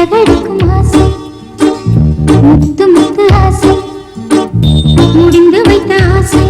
சிறகடிக்கும் ஆசை, முத்து முத்து ஆசை, முடிந்து வைத்த ஆசை.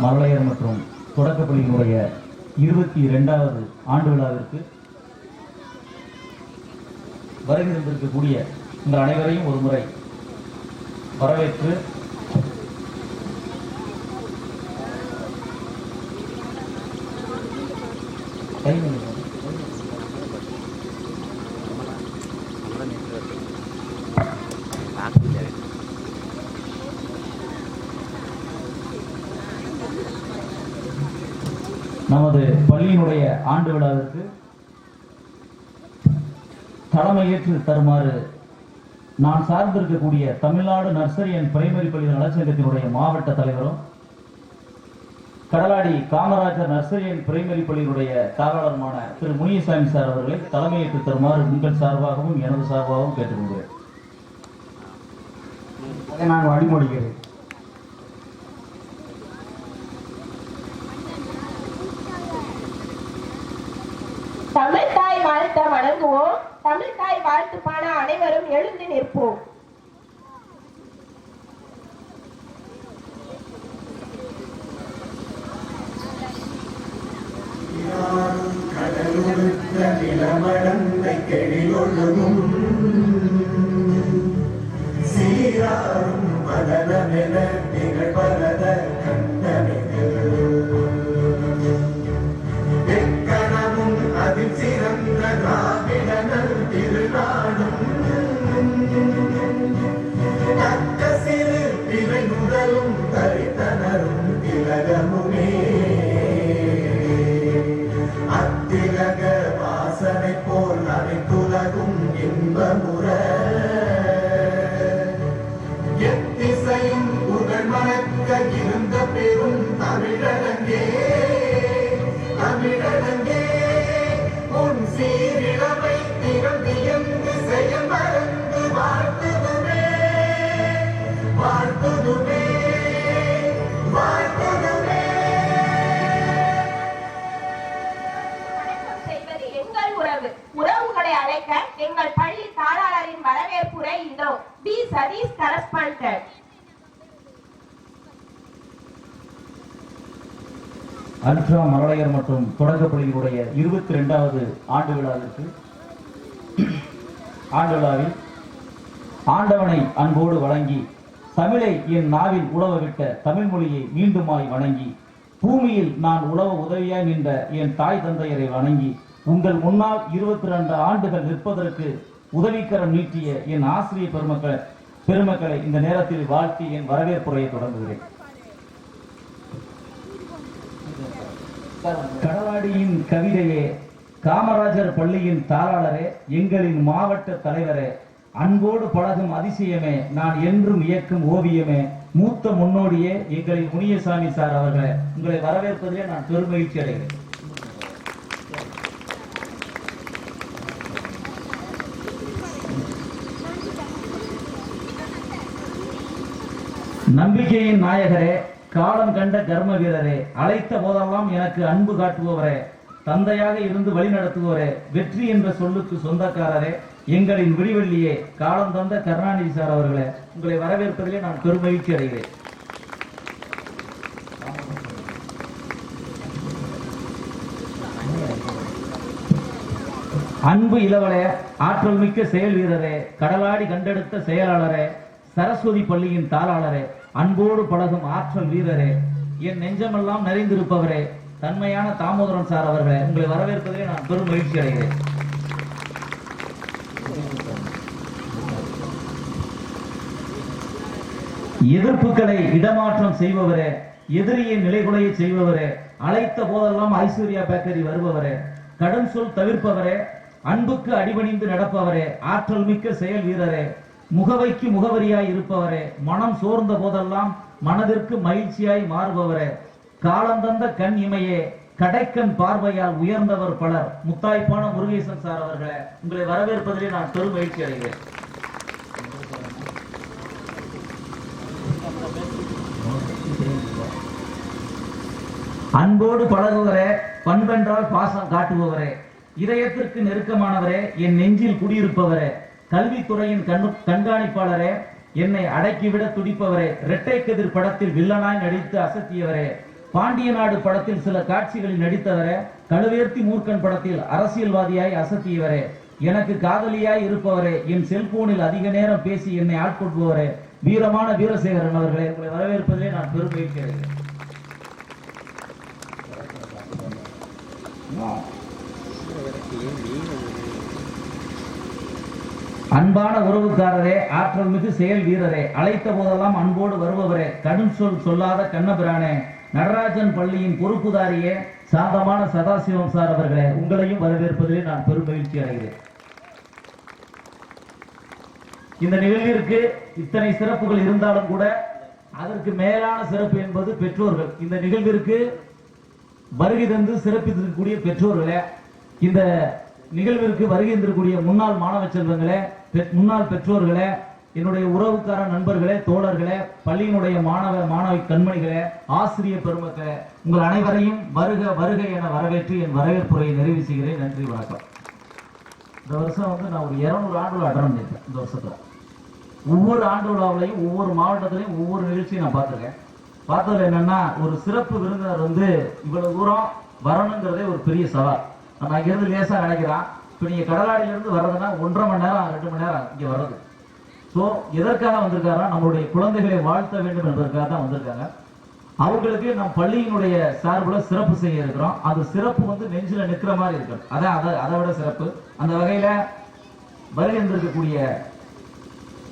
மழலையர் மற்றும் தொடக்கப்பள்ளியினுடைய 22வது ஆண்டு விழாவிற்கு வருகின்றிருக்கக்கூடிய உங்கள் அனைவரையும் ஒரு முறை வரவேற்று நமது பள்ளியினுடைய ஆண்டு விழாவிற்கு தலைமையேற்று தருமாறு நான் சார்ந்திருக்கக்கூடிய தமிழ்நாடு நர்சரி அண்ட் பிரைமரி பள்ளி நலச்சங்கத்தினுடைய மாவட்ட தலைவரும் Kadaladi Kamarajar nursery and primary பள்ளியினுடைய காவலருமான திரு முனியசாமி சார் அவர்களை தலைமையேற்று தருமாறு உங்கள் சார்பாகவும் எனது சார்பாகவும் கேட்டுக்கொள்கிறேன். நான் வழிமொழிகிறேன். தமிழ் தாய் வாழ்த்த வணங்குவோம். தமிழ் தாய் வாழ்த்து பாட அனைவரும் எழுந்து நிற்போம். சீராரும் பதனமென நிகழ்வரத சிறந்த திராவிடனல் திருநாடும் தக்க சிறு பிறை முதலும் தரித்தனரும் திலகமுமே அத்திலக வாசனை போல் அனைத்துலகும் இன்பமுற எத்திசையும் புகழ் மணக்க இருந்த பெரும் தமிழடங்கே தமிழடங்கே சீரிழமை திகழ்ந்து செயல் மறந்து வாழ்த்துதுமே வாழ்த்துதுமே வாழ்த்துதுமே. வணக்கம் செய்வது எங்கள் உறவு. உறவுகளை அழைக்க எங்கள் பள்ளி தாளாளரின் வரவேற்புரை இதோ. B Satish correspondent. அல்ட்ரா மழலையர் மற்றும் தொடக்கப்பள்ளியினுடைய 22வது ஆண்டு விழாவிற்கு ஆண்டு விழாவில் ஆண்டவனை அன்போடு வழங்கி தமிழை என் நாவில் உழவ விட்ட தமிழ் மொழியை மீண்டுமாய் வணங்கி பூமியில் நான் உழவ உதவியாய் நின்ற என் தாய் தந்தையரை வணங்கி உங்கள் முன்னால் 22 ஆண்டுகள் நிற்பதற்கு உதவிக்கரம் நீட்டிய என் ஆசிரிய பெருமக்களை இந்த நேரத்தில் வாழ்த்தி என் வரவேற்புரையை தொடங்குகிறேன். கடலாடியின் கவிதையே, காமராஜர் பள்ளியின் தாளாளரே, எங்களின் மாவட்ட தலைவரே, அன்போடு பழகும் அதிசயமே, நான் என்றும் இயக்கும் ஓவியமே, மூத்த முன்னோடியே எங்களின் முனியசாமி சார் அவர்களே, உங்களை வரவேற்பதிலே நான் பெருமகிழ்ச்சி அடைகிறேன். நம்பிக்கையின் நாயகரே, காலம் கண்ட கர்ம வீரரே, அழைத்த போதெல்லாம் எனக்கு அன்பு காட்டுபவரே, தந்தையாக இருந்து வழி நடத்துவோரே, வெற்றி என்ற சொல்லுக்கு சொந்தக்காரரே, எங்களின் விடிவெள்ளியே, காலம் தந்த கருணாநிதி சார் அவர்களே, உங்களை வரவேற்பதிலே நான் பெருமகிழ்ச்சி அடைகிறேன். அன்பு இளவலே, ஆற்றல் மிக்க செயல் வீரரே, கடலாடி கண்டெடுத்த செயலாளரே, சரஸ்வதி பள்ளியின் தாளாளரே, அன்போடு பழகும் ஆற்றல் வீரரே, என் நெஞ்சமெல்லாம் நிறைந்திருப்பவரே, தன்மையான தாமோதரன் சார் அவர்களே, உங்களை வரவேற்பதிலே நான் பெரும் மகிழ்ச்சி அடைகிறேன். எதிர்ப்புகளை இடமாற்றம் செய்பவரே, எதிரியை நிலைகுலைய செய்பவரே, அழைத்த போதெல்லாம் ஐஸ்வர்யா பேக்கரி வருபவரே, கடும் சொல் தவிர்ப்பவரே, அன்புக்கு அடிபணிந்து நடப்பவரே, ஆற்றல் மிக்க செயல் வீரரே, முகவைக்கு முகவரியாய் இருப்பவரே, மனம் சோர்ந்த போதெல்லாம் மனதிற்கு மகிழ்ச்சியாய் மாறுபவரே, காலந்தந்த கண் இமையே, கடைக்கண் பார்வையால் உயர்ந்தவர் பலர், முத்தாய்ப்பான முருகேசன் சார் அவர்களே, உங்களை வரவேற்பதிலே நான் பெரும் மகிழ்ச்சி அடைகிறேன். அன்போடு பழகுவரே, பண்பென்றால் பாசம் காட்டுபவரே, இதயத்திற்கு நெருக்கமானவரே, என் நெஞ்சில் குடியிருப்பவரே, கல்வித்துறையின் கண்காணிப்பாளரே, என்னை அடக்கிவிட துடிப்பவரே, இரட்டை கதிர் படத்தில் வில்லனாய் நடித்து அசத்தியவரே, பாண்டிய நாடு படத்தில் சில காட்சிகளில் நடித்தவரே, கழுவேர்த்தி மூர்க்கன் படத்தில் அரசியல்வாதியாய் அசத்தியவரே, எனக்கு காதலியாய் இருப்பவரே, என் செல்போனில் அதிக நேரம் பேசி என்னை ஆட்கொள்பவரே, வீரமான வீரசேகரன் அவர்களே, உங்களை வரவேற்பதிலே நான் பெரும் மகிழ்ச்சி அடைகிறேன். அன்பான உறவுக்காரரே, ஆற்றல் மிகு செயல் வீரரே, அழைத்த போதெல்லாம் அன்போடு வருபவரே, கடும் சொல் சொல்லாத கண்ணபிரானே, நடராஜன் பள்ளியின் பொறுப்புதாரியே, சாந்தமான சதாசிவம் சார் அவர்களே, உங்களையும் வரவேற்பதிலே நான் பெரும் மகிழ்ச்சி அடைகிறேன். இந்த நிகழ்விற்கு இத்தனை சிறப்புகள் இருந்தாலும் கூட அதற்கு மேலான சிறப்பு என்பது பெற்றோர்கள். இந்த நிகழ்விற்கு வருகை தந்து சிறப்பித்திருக்கக்கூடிய பெற்றோர்களே, இந்த நிகழ்விற்கு வருகை தந்திருக்கக்கூடிய முன்னாள் மாணவ செல்வங்களே, முன்னாள் பெற்றோர்களே, என்னுடைய உறவுக்கார நண்பர்களே, தோழர்களே, பள்ளியினுடைய மாணவி கண்மணிகளே, ஆசிரியர் பெருமக்களே, உங்கள் அனைவரையும் வருக வருக என வரவேற்று என் வரவேற்புரையை நிறைவு செய்கிறேன். நன்றி, வணக்கம். இந்த வருஷம் நான் ஒரு 200 ஆண்டு விழா அட்டன் பண்ணியிருக்கேன். இந்த வருஷத்துல ஒவ்வொரு ஆண்டு விழாவிலையும் ஒவ்வொரு மாவட்டத்திலையும் ஒவ்வொரு நிகழ்ச்சியும் நான் பார்த்துருக்கேன். பார்த்ததுல என்னன்னா, ஒரு சிறப்பு விருந்தினர் இவ்வளவு தூரம் வரணுங்கிறதே ஒரு பெரிய சவால். நம்ம அங்கிருந்து லேசா நினைக்கிறான். இப்ப நீங்க கடலாடியிலிருந்து வர்றதுன்னா 1.5 மணி நேரம் 2 மணி நேரம் இங்க வர்றது. ஸோ எதற்காக வந்திருக்காரா, நம்மளுடைய குழந்தைகளை வாழ்த்த வேண்டும் என்பதற்காக தான் வந்திருக்காங்க. அவங்களுக்கு நம் பள்ளியினுடைய சார்பில் சிறப்பு செய்ய இருக்கிறோம். அந்த சிறப்பு நெஞ்சில நிற்கிற மாதிரி இருக்கணும். அதை விட சிறப்பு. அந்த வகையில வருகை இருக்கக்கூடிய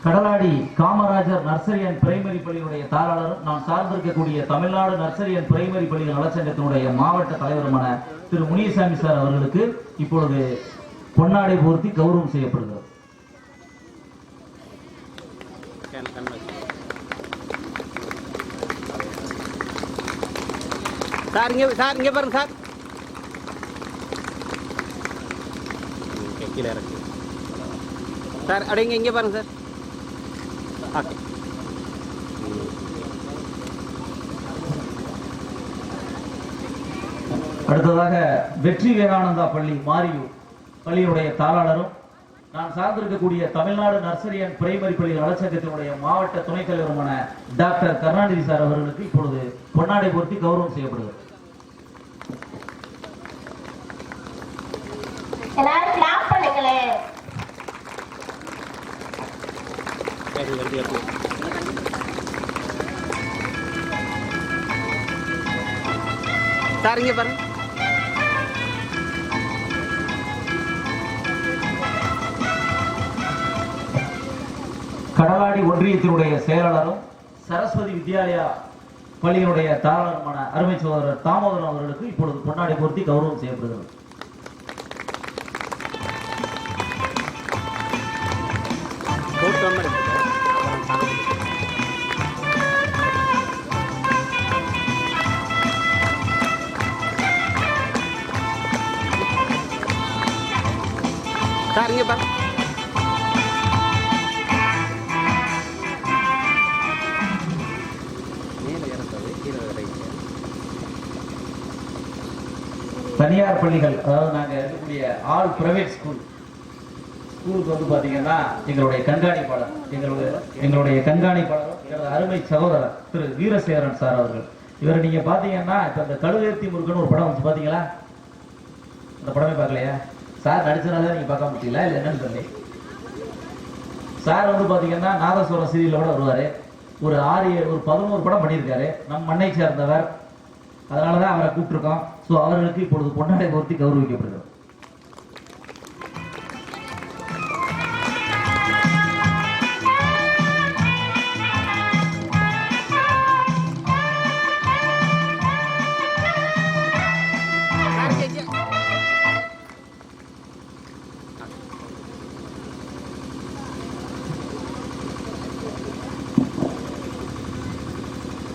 Kadaladi Kamarajar nursery and primary பள்ளியினுடைய தாளாளரும், நான் சார்ந்திருக்கக்கூடிய தமிழ்நாடு நர்சரி அண்ட் பிரைமரி பள்ளிகள் நலச்சங்கத்தினுடைய மாவட்ட தலைவருமான திரு முனியசாமி சார் அவர்களுக்கு இப்பொழுது பொன்னாடை போர்த்தி கௌரவம் செய்யப்படுகிறது. சார் இங்க பாருங்க சார். கீழே இருக்கு சார். அப்படிங்க இங்க பாருங்க சார். ஓகே. அடுத்ததாக வெற்றி வேதானந்தா பள்ளி மாரியூர் பள்ளியினுடைய தாளாளரும், நான் சார்ந்திருக்கக்கூடிய தமிழ்நாடு நர்சரி அண்ட் பிரைமரி பள்ளி நலச்சங்கத்தினுடைய மாவட்ட துணைத் தலைவருமான டாக்டர் கருணாநிதி சார் அவர்களுக்கு இப்பொழுது பொன்னாடை போர்த்தி கௌரவம் செய்யப்படுகிறது. எல்லாரும் கிளாப் பண்ணுங்களே. சார் இங்க பாருங்க. கடலாடி ஒன்றியத்தினுடைய செயலாளரும் சரஸ்வதி வித்யாலயா பள்ளியினுடைய தாளாளருமான அருமை சகோதரர் தாமோதரன் அவர்களுக்கு இப்பொழுது பொன்னாடை போர்த்தி கௌரவம் செய்யப்படுகிறது. சார் இங்க பாருங்க. தனியார் பள்ளிகள், அதாவது நாங்க இருக்கக்கூடிய ஆல் பிரைவேட் ஸ்கூலுக்கு பாத்தீங்கன்னா எங்களுடைய கண்காணிப்பாளர் எங்களுடைய கண்காணிப்பாளர் அருமை சகோதரர் திரு வீரசேகரன் சார் அவர்கள். இவர் நீங்க பாத்தீங்கன்னா இப்ப இந்த கழுவேர்த்தி முருகன் ஒரு படம் வந்து பாத்தீங்களா? அந்த படமே பார்க்கலையா? சார் நடிச்சனால நீங்க பார்க்க முடியல இல்லை என்னன்னு சொல்லி. சார் வந்து பாத்தீங்கன்னா நாதஸ்வரம் சீரியல்ல கூட வருவாரு. ஒரு 11 படம் பண்ணியிருக்காரு. நம் மண்ணை சேர்ந்தவர், அதனாலதான் அவரை கூப்பிட்டுருக்கோம். ஸோ அவர்களுக்கு இப்பொழுது பொன்னாடை போர்த்தி கௌரவிக்கப்படுகிறது.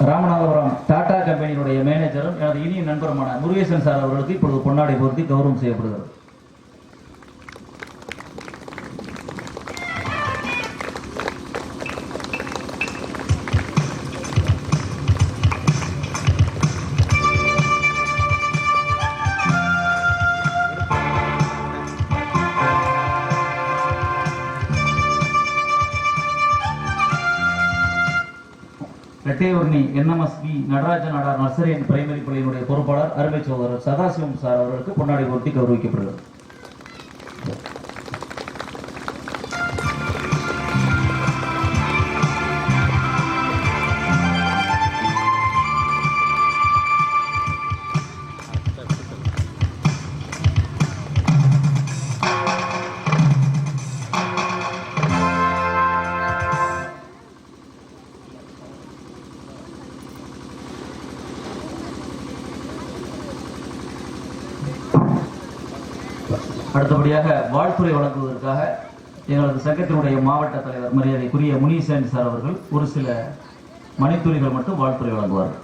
ராமநாதபுரம் டாடா கம்பெனியினுடைய மேனேஜரும் எனது இனிய நண்பருமான முருகேசன் சார் அவர்களுக்கு இப்பொழுது பொன்னாடை பொருத்தி கௌரவம் செய்யப்படுகிறது. ரெட்டையூர்ணி NMSB Natarajan Nadar nursery and primary பள்ளியினுடைய பொறுப்பாளர் அருமை சகோதரர் சதாசிவம் சார் அவர்களுக்கு பொன்னாடை பொருத்தி கௌரவிக்கப்படுகிறது. அடுத்தபடியாக வாழ்த்துறை வழங்குவதற்காக எங்களது சங்கத்தினுடைய மாவட்ட தலைவர் மரியாதைக்குரிய முனீசன் சார் அவர்கள் ஒரு சில மணித்துளிகள் மட்டும் வாழ்த்துறை வழங்குவார்கள்.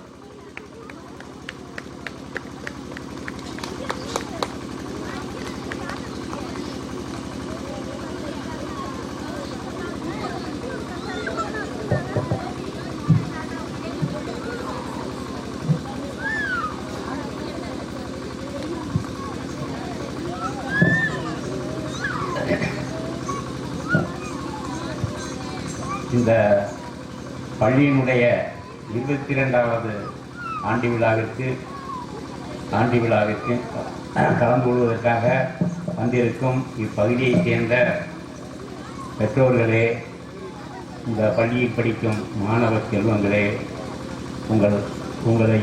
இந்த பள்ளியினுடைய 22வது ஆண்டு விழாவிற்கு கலந்து கொள்வதற்காக வந்திருக்கும் இப்பகுதியைச் சேர்ந்த பெற்றோர்களே, இந்த பள்ளியில் படிக்கும் மாணவ செல்வங்களே, உங்களை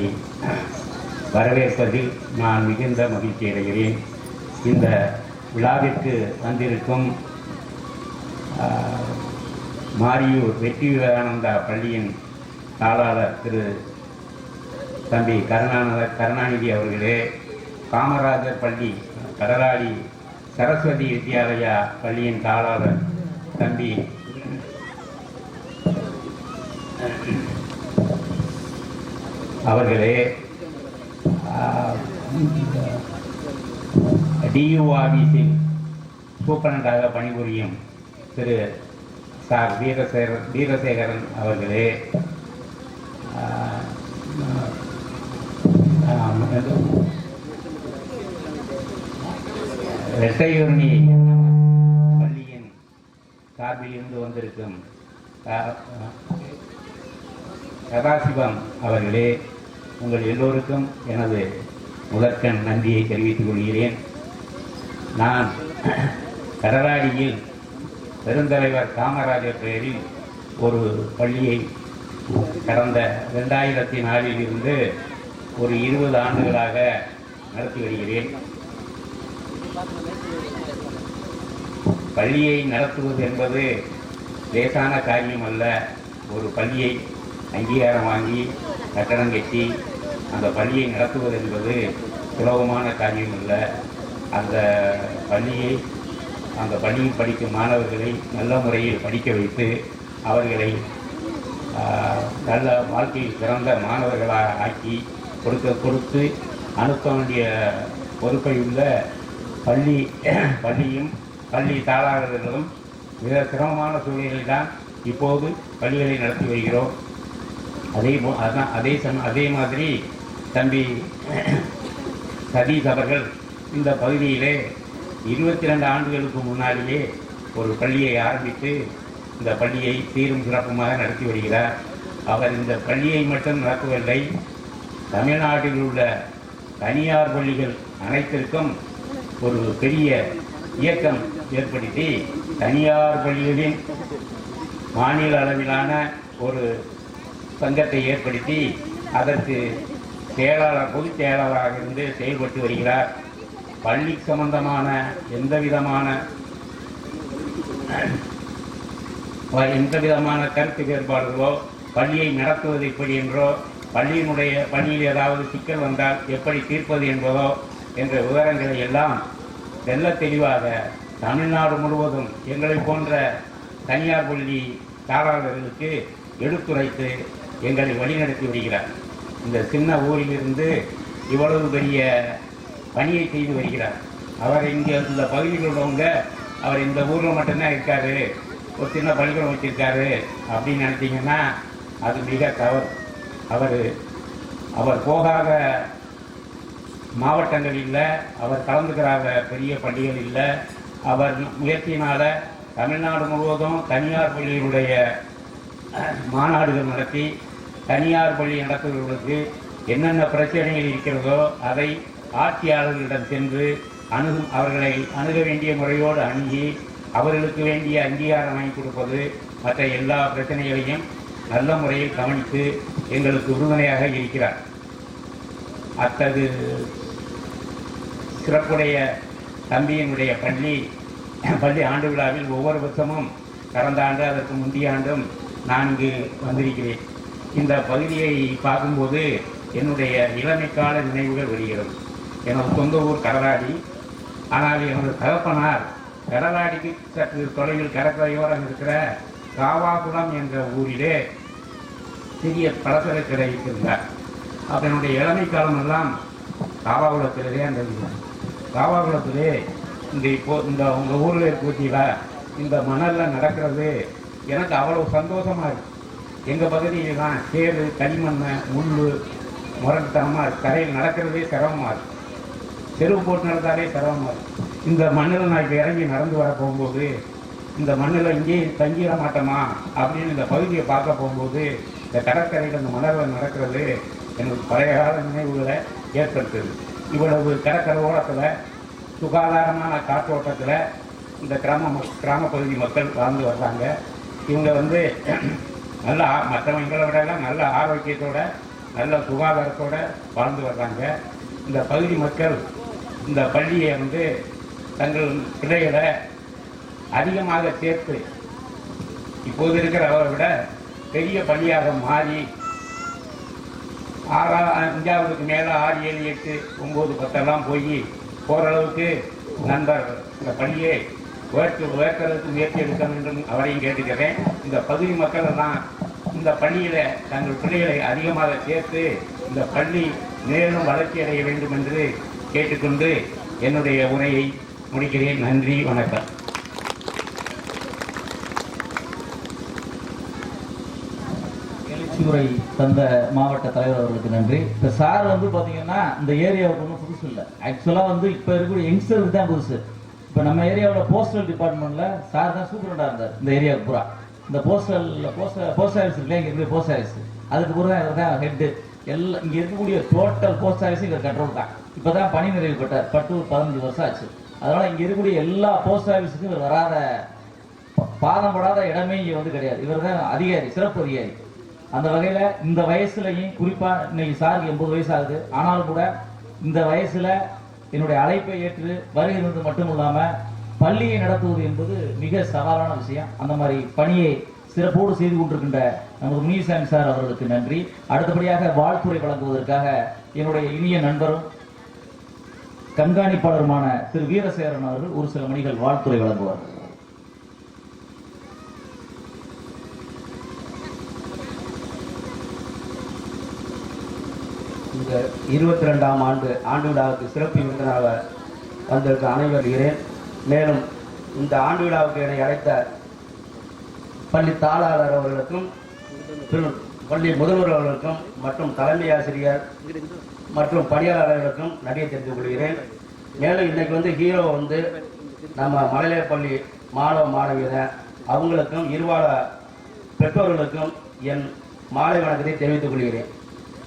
வரவேற்பதில் நான் மிகுந்த மகிழ்ச்சி அடைகிறேன். இந்த விழாவிற்கு வந்திருக்கும் மாரியூர் வெற்றி விவேகானந்தா பள்ளியின் தாளாளர் திரு தம்பி கருணாநிதி அவர்களே, காமராஜர் பள்ளி கடலாடி சரஸ்வதி வித்யாலயா பள்ளியின் தாளாளர் தம்பி அவர்களே, DU ஆபீஸில் சூப்பரண்டாக பணிபுரியும் திரு சார் வீரசேகரன் அவர்களே, ரெட்டையூர்ணி பள்ளியின் சார்பில் இருந்து வந்திருக்கும் சதாசிவம் அவர்களே, உங்கள் எல்லோருக்கும் எனது முதற்கண் நன்றியை தெரிவித்துக் கொள்கிறேன். நான் கடலாடியில் பெருந்தலைவர் காமராஜர் பெயரில் ஒரு பள்ளியை கடந்த 2004 இருந்து ஒரு 20 ஆண்டுகளாக நடத்தி வருகிறேன். பள்ளியை நடத்துவது என்பது லேசான காரியம் அல்ல. ஒரு பள்ளியை அங்கீகாரம் வாங்கி கட்டணம் கட்டி அந்த பள்ளியை நடத்துவது என்பது சுலபமான காரியம் அல்ல. அந்த பள்ளியில் படிக்கும் மாணவர்களை நல்ல முறையில் படிக்க வைத்து அவர்களை நல்ல வாழ்க்கையில் சிறந்த மாணவர்களாக ஆக்கி கொடுத்து அனுப்ப வேண்டிய பொறுப்பை உள்ள பள்ளியும் பள்ளி தாளாளர்களும் மிக சிரமமான சூழ்நிலையில் தான் இப்போது பள்ளிகளை நடத்தி வருகிறோம். அதே மாதிரி தம்பி சதீஷ் அவர்கள் இந்த பகுதியிலே 22 ஆண்டுகளுக்கு முன்னாடியே ஒரு பள்ளியை ஆரம்பித்து இந்த பள்ளியை சீரும் சிறப்புமாக நடத்தி வருகிறார். அவர் இந்த பள்ளியை மட்டும் நடத்தவில்லை, தமிழ்நாட்டில் உள்ள தனியார் பள்ளிகள் அனைத்திற்கும் ஒரு பெரிய இயக்கம் ஏற்படுத்தி தனியார் பள்ளிகளின் மாநில அளவிலான ஒரு சங்கத்தை ஏற்படுத்தி அதற்கு செயலாளர் பொதுச் செயலாளராக இருந்து செயல்பட்டு வருகிறார். பள்ளி சம்பந்தமான எந்த விதமான கருத்து வேறுபாடுகளோ, பள்ளியை நடத்துவது எப்படி என்றோ, பள்ளியில் ஏதாவது சிக்கல் வந்தால் எப்படி தீர்ப்பது என்பதோ என்ற விவரங்களை எல்லாம் வெள்ள தெளிவாக தமிழ்நாடு முழுவதும் எங்களை போன்ற தனியார் பள்ளி தாளாளர்களுக்கு எடுத்துரைத்து எங்களை வழிநடத்தி வருகிறார். இந்த சின்ன ஊரிலிருந்து இவ்வளவு பெரிய பணியை செய்து வருகிறார். அவர் இங்கே இந்த பகுதியில் உள்ளவங்க அவர் இந்த ஊரில் மட்டும்தான் இருக்காரு, ஒரு சின்ன பள்ளிக்கூடம் வச்சிருக்காரு அப்படின்னு நினைத்தீங்கன்னா அது மிக தவறு. அவர் போகாத மாவட்டங்கள் இல்லை, அவர் கலந்துக்கிறாத பெரிய பள்ளிகள் இல்லை. அவர் முயற்சியினால் தமிழ்நாடு முழுவதும் தனியார் பள்ளிகளுடைய மாநாடுகள் நடத்தி தனியார் பள்ளி நடத்துவர்களுக்கு என்னென்ன பிரச்சனைகள் இருக்கிறதோ அதை ஆட்சியாளர்களிடம் சென்று அவர்களை அணுக வேண்டிய முறையோடு அணுகி அவர்களுக்கு வேண்டிய அங்கீகாரம் வாங்கி கொடுப்பது, மற்ற எல்லா பிரச்சனைகளையும் நல்ல முறையில் கவனித்து எங்களுக்கு உறுதுணையாக இருக்கிறார். அத்தகு சிறப்புடைய தம்பியினுடைய பள்ளி ஆண்டு விழாவில் ஒவ்வொரு வருஷமும் கடந்த ஆண்டு அதற்கு முந்தைய ஆண்டும் நான் இங்கு வந்திருக்கிறேன். இந்த பகுதியை பார்க்கும்போது என்னுடைய இளமைக்கால நினைவுகள் வருகிறது. எனது சொந்த ஊர் கடலாடி. ஆனால் எனது தகப்பனார் கடலாடிக்கு சற்று தொலைவில் கடற்கரையோரம் இருக்கிற காவாகுளம் என்ற ஊரிலே சிறிய பலசர கடை இருந்தார். அப்போ என்னுடைய இளமை காலமெல்லாம் காவாகுளத்திலே அந்த காவாகுளத்திலே இந்த உங்கள் ஊரில் இருக்கீங்களா இந்த மணலில் நடக்கிறது எனக்கு அவ்வளோ சந்தோஷமாக இருக்கு. எங்கள் பகுதியில் தான் சேறு, களிமண், முள், முரட்டுத்தனமாக கரையில் நடக்கிறதே சிரமமாக இருக்கு. செருவு போட்டு நடந்தாலே சிரமமாக இருக்கு. இந்த மண்ணில் நான் இப்போ இறங்கி நடந்து வர போகும்போது இந்த மண்ணில் இங்கேயே தங்கிட மாட்டோமா அப்படின்னு இந்த பகுதியை பார்க்க போகும்போது இந்த கடற்கரையில் இந்த மணலில் நடக்கிறது எனக்கு பழைய கால நினைவுகளை ஏற்படுத்துது. இவ்வளவு கடற்கரை ஓரத்தில் சுகாதாரமான காற்றோட்டத்தில் இந்த கிராம பகுதி மக்கள் வாழ்ந்து வர்றாங்க. இவங்க நல்ல மற்றவங்களை விடலாம் நல்ல ஆரோக்கியத்தோட நல்ல சுகாதாரத்தோடு வாழ்ந்து வர்றாங்க. இந்த பகுதி மக்கள் இந்த பள்ளியை தங்கள் பிள்ளைகளை அதிகமாக சேர்த்து இப்போது இருக்கிற அவரை விட பெரிய பள்ளியாக மாறி 5ஆவதுக்கு மேலே 6, 7, 8, 9, 10 போய் ஓரளவுக்கு நண்பர் இந்த பள்ளியை உயர்த்துறதுக்கு முயற்சி எடுக்க வேண்டும் அவரையும் கேட்டுக்கிறேன். இந்த பகுதி மக்கள் எல்லாம் இந்த பள்ளியில் தங்கள் பிள்ளைகளை அதிகமாக சேர்த்து இந்த பள்ளி மேலும் வளர்ச்சி அடைய வேண்டும் என்று கேட்டுக்கொண்டு என்னுடைய உரையை முடிக்கிறேன். நன்றி, வணக்கம். எழுச்சியுரை தந்த மாவட்ட தலைவர் அவர்களுக்கு நன்றி. இப்போ சார் பார்த்தீங்கன்னா இந்த ஏரியாவுக்கு ஒன்றும் புதுசு இல்லை. ஆக்சுவலாக இப்போ இருக்கக்கூடிய யங்ஸ்டருக்கு தான் புதுசு. இப்போ நம்ம ஏரியாவில் போஸ்டல் டிபார்ட்மெண்ட்டில் சார் தான் சூப்பரண்டாக இருந்தார். இந்த ஏரியாவுக்கு பூரா இந்த போஸ்ட் ஆஃபீஸ் இல்லை, இங்கே இருக்கிற போஸ்ட் ஆஃபீஸ் அதுக்கு பூரா இவர் தான் ஹெட்டு. எல்லாம் இங்கே இருக்கக்கூடிய டோட்டல் போஸ்ட் ஆஃபீஸும் இங்கே கண்ட்ரோல் தான். இப்போ தான் பணி நிறைவு பெற்றார். 15 வருஷம் ஆச்சு. அதனால் இங்கே இருக்கக்கூடிய எல்லா போஸ்ட் ஆஃபீஸுக்கும் இவர் வராத பாதம் படாத இடமே இங்கே கிடையாது. இவர் தான் அதிகாரி, சிறப்பு அதிகாரி. அந்த வகையில் இந்த வயசுலையும் குறிப்பாக இன்னைக்கு சாருக்கு 80 வயசு ஆகுது. ஆனாலும் கூட இந்த வயசில் என்னுடைய அழைப்பை ஏற்று வருகிறது மட்டும் இல்லாமல் பள்ளியை நடத்துவது என்பது மிக சவாலான விஷயம். அந்த மாதிரி பணியை சிறப்போடு செய்து கொண்டிருக்கின்ற நமது முனிசாமி சார் அவர்களுக்கு நன்றி. அடுத்தபடியாக வாழ்த்துறை வழங்குவதற்காக என்னுடைய இனிய நண்பரும் கண்காணிப்பாளருமான திரு வீரசேகரன் அவர்கள் ஒரு சில மணிகள் வாழ்த்துறை வழங்குவார். இந்த 22ஆம் ஆண்டு விழாவுக்கு சிறப்பு விருந்தினராக வந்திருக்க அனைவருகிறேன். மேலும் இந்த ஆண்டு விழாவுக்கு என்னை அழைத்த பள்ளி தாளாளர் அவர்களுக்கும் பள்ளி முதல்வர் அவர்களுக்கும் மற்றும் தலைமை ஆசிரியர் மற்றும் பணியாளர்களுக்கும் நன்றியை தெரிவித்துக் கொள்கிறேன். மேலும் இன்னைக்கு ஹீரோ நம்ம மழலையர் பள்ளி மாணவ மாணவியர் அவங்களுக்கும் இருவாள பெற்றோர்களுக்கும் என் மாலை வணக்கத்தை தெரிவித்துக் கொள்கிறேன்.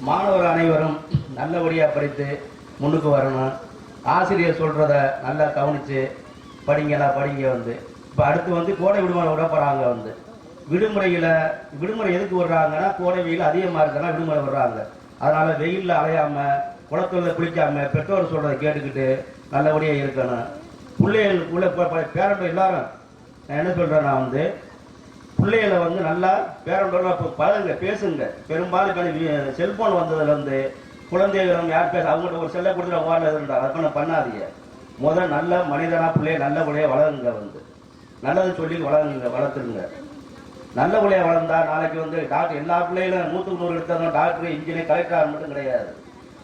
மாணவர் அனைவரும் நல்லபடியாக படித்து முன்னுக்கு வரணும். ஆசிரியர் சொல்கிறத நல்லா கவனித்து படிங்கலாம் படிங்க வந்து. இப்போ அடுத்து வந்து கோடை விடுமுறை விட போகிறாங்க வந்து. விடுமுறை எதுக்கு விடுறாங்கன்னா கோடை வெயில் அதிகமாக இருக்குன்னா விடுமுறை விடுறாங்க. அதனால வெயிலில் அலையாமல் குளத்துல குளிக்காம பெற்றோர் சொல்றதை கேட்டுக்கிட்டு நல்லபடியாக இருக்கணும். பிள்ளைகள் உள்ள பேரண்ட் எல்லாரும் நான் என்ன சொல்கிறேன்னா வந்து பிள்ளைகளை வந்து நல்லா பேரண்டோட பழகுங்க, பேசுங்க. பெரும்பாலும் செல்போன் வந்ததுலேருந்து குழந்தைகளும் யார் பேச அவங்கள்ட்ட ஒரு செல்ல கொடுத்துட்டு வாழதுன்றா அதை பண்ணாதீங்க. முதல் நல்ல மனிதனா பிள்ளைய நல்லபடியாக வளருங்க வந்து. நல்லது சொல்லி வளர்த்துருங்க. நல்லபடியாக வளர்ந்தா நாளைக்கு வந்து டாக்டர் எல்லா பிள்ளைகளும் 100க்கு 100 எடுத்தாலும் டாக்டர் இன்ஜினியர் கலெக்டர் மட்டும் கிடையாது.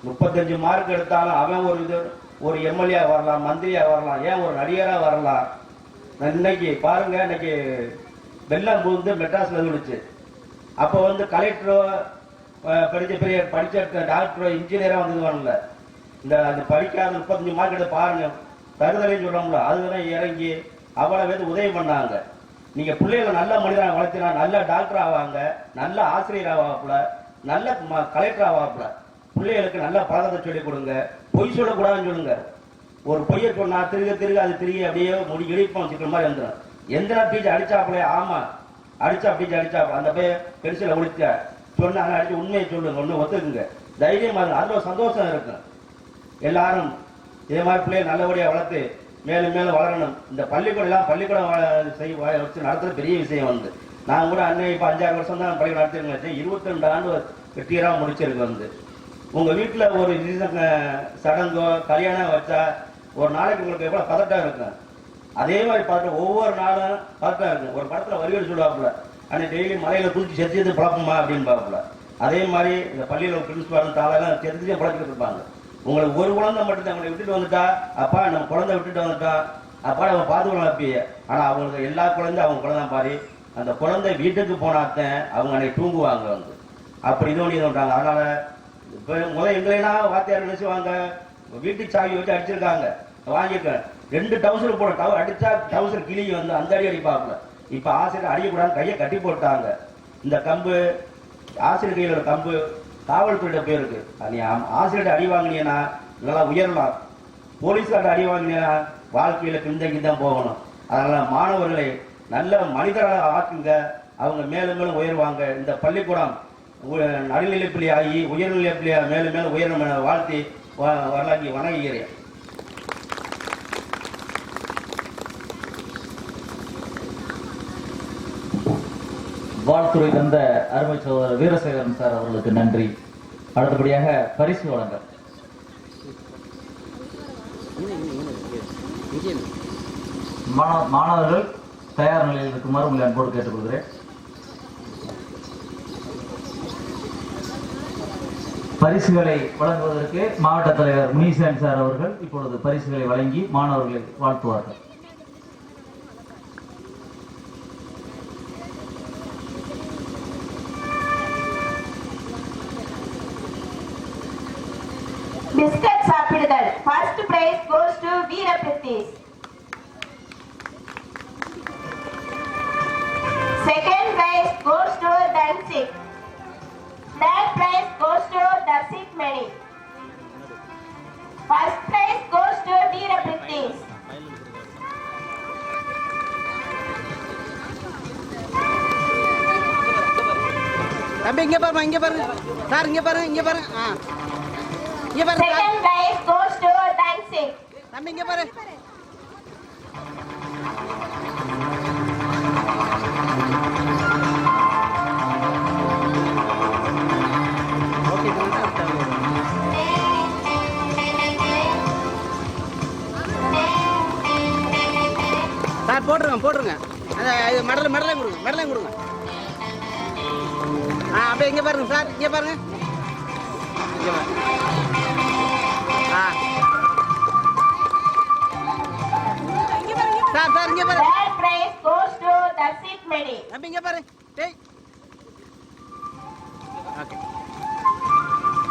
35 மார்க் எடுத்தாலும் அவன் ஒரு எம்எல்ஏ வரலாம், மந்திரியா வரலாம், ஏன் ஒரு நடிகரா வரலாம். இன்னைக்கு பாருங்க, இன்னைக்கு வெள்ளம் புகுந்து மெட்ராஸ்ல இருந்துச்சு. அப்போ வந்து கலெக்டரோ படிச்ச டாக்டரோ இன்ஜினியரா வந்தது. இந்த படிக்காத 35 மார்க் எடுத்து பாருங்க, தருதலைன்னு சொல்றோம்ல, அதுதான் இறங்கி அவ்வளவு பேர் உதவி பண்ணாங்க. நீங்க பிள்ளைகளை நல்ல மனிதனாக வளர்த்தினா நல்ல டாக்டர் ஆவாங்க, நல்ல ஆசிரியர் ஆவாப்புல, நல்ல கலெக்டர் ஆவாப்புல. பிள்ளைகளுக்கு நல்ல பழக்கத்தை சொல்லிக் கொடுங்க. பொய் சொல்லக்கூடாதுன்னு சொல்லுங்க. ஒரு பொய்யை சொன்னா திருக அது திருகி அப்படியே முடி இடிப்போம் சிக்கிற மாதிரி வந்துடும். எந்த டீச்சர் அடிச்சாப்புல, ஆமா அடிச்சா டீச்சர் அடிச்சாப்புல, அந்த போய் பெருசில் ஒழிச்ச சொன்னாங்க அடிச்சு உண்மையை சொல்லுங்க, ஒன்று ஒத்துக்குங்க, தைரியமா இருக்கும். அதுல ஒரு சந்தோஷம் இருக்கும். எல்லாரும் இதே மாதிரி பிள்ளைகள் நல்லபடியாக வளர்த்து மேலும் மேலும் வளரணும். இந்த பள்ளிக்கூடம் வச்சு நடத்துறது பெரிய விஷயம் வந்து. நான் கூட அன்னை இப்போ 5-6 வருஷம் தான் பள்ளிக்கூடம் நடத்திருக்கேன். 22 ஆண்டு வெற்றிகரமாக முடிச்சிருக்கு வந்து. உங்க வீட்டுல ஒரு சடங்கோ கல்யாணம் வச்சா ஒரு நாளைக்கு உங்களுக்கு எவ்வளவு பதட்டம் இருக்கும். அதே மாதிரி பதட்டம் ஒவ்வொரு நாளும் பதட்டம் இருக்கும். ஒரு படத்துல வரிகள் சொல்லுவாப்புல, அன்னைக்கு டெய்லி மலையில குளிச்சு செத்து பழப்பமா அப்படின்னு பாப்புல. அதே மாதிரி இந்த பள்ளியில பிரின்சிபால் தாளெல்லாம் செத்து பழச்சிட்டு இருப்பாங்க. உங்களுக்கு ஒரு குழந்தை மட்டும் அவங்களை விட்டுட்டு வந்துட்டா, அப்பா நம்ம குழந்தை விட்டுட்டு வந்துட்டோம், அப்பா நம்ம பார்த்துக்கணும் அப்பயே. ஆனா அவங்களுக்கு எல்லா குழந்தை அவங்க குழந்தை பாரு, அந்த குழந்தை வீட்டுக்கு போனாத்தான் அவங்க அன்னைக்கு தூங்குவாங்க வந்து. அப்படி இது பண்ணி சொல்றாங்க. அதனால இப்ப எங்களெல்லாம் வாத்தியார் நினைச்சுவாங்க, வீட்டுக்கு சாவி வச்சு அடிச்சிருக்காங்க, வாங்கியிருக்கேன் 2 டவுசர் போட அடிச்சா டவுசர் கிளி வந்து அந்த அடி அடிப்பாப்புல. இப்ப ஆசிரியர் அடிக்கக்கூடாது கையை கட்டி போட்டாங்க. இந்த கம்பு ஆசிரியர் கையில கம்பு காவல்துறையிட பேருக்கு. நீ ஆசிரியர் அடி வாங்கினீங்கன்னா நல்லா உயரலாம், போலீஸ்கார்ட்ட அடி வாங்கினீங்கன்னா வாழ்க்கையில பின்தங்கி தான் போகணும். அதனால மாணவர்களை நல்ல மனிதராக ஆக்குங்க, அவங்க மேலும் மேலும் உயர்வாங்க. இந்த பள்ளிக்கூடம் நடுநிலைப்பள்ளி ஆகி உயர்நிலைப்பள்ளியா மேலும் மேலும் உயரம் வாழ்த்தி வரலாங்கி வணங்குகிறேன். வாழ்த்துறை தந்த அருமை சகோதரர் வீரசேகரன் சார் அவர்களுக்கு நன்றி. அடுத்தபடியாக பரிசு வழங்க மாணவர்கள் தயார் நிலையில் இருக்குமாறு உங்களை அன்போடு கேட்டுக்கொள்கிறேன். பரிசுகளை வழங்குவதற்கு மாவட்ட தலைவர் முனிசாமி சார் அவர்கள் இப்பொழுது பரிசுகளை வழங்கி மாணவர்களை வாழ்த்துவார்கள். Biscuit சாப்பிடுதல். First prize goes to Veera Prithis. Second prize goes to Dansik. Third prize goes to Darsik Mani. First prize goes to Veera Prithis. தம்பி இங்க பாருங்க சார், இங்க பாருங்க இங்க பாருங்க. Second prize goes to Dansik. தம்பி இங்க பாரு. சார் போட்டுருங்க. அது மெடலையும் கொடுங்க. அப்படியே இங்க பாருங்க சார், இங்க பாருங்க. சார் இங்க பாருங்க. Third prize goes to Darsik Mani. தம்பி இங்க பாரு. டேய். ஓகே.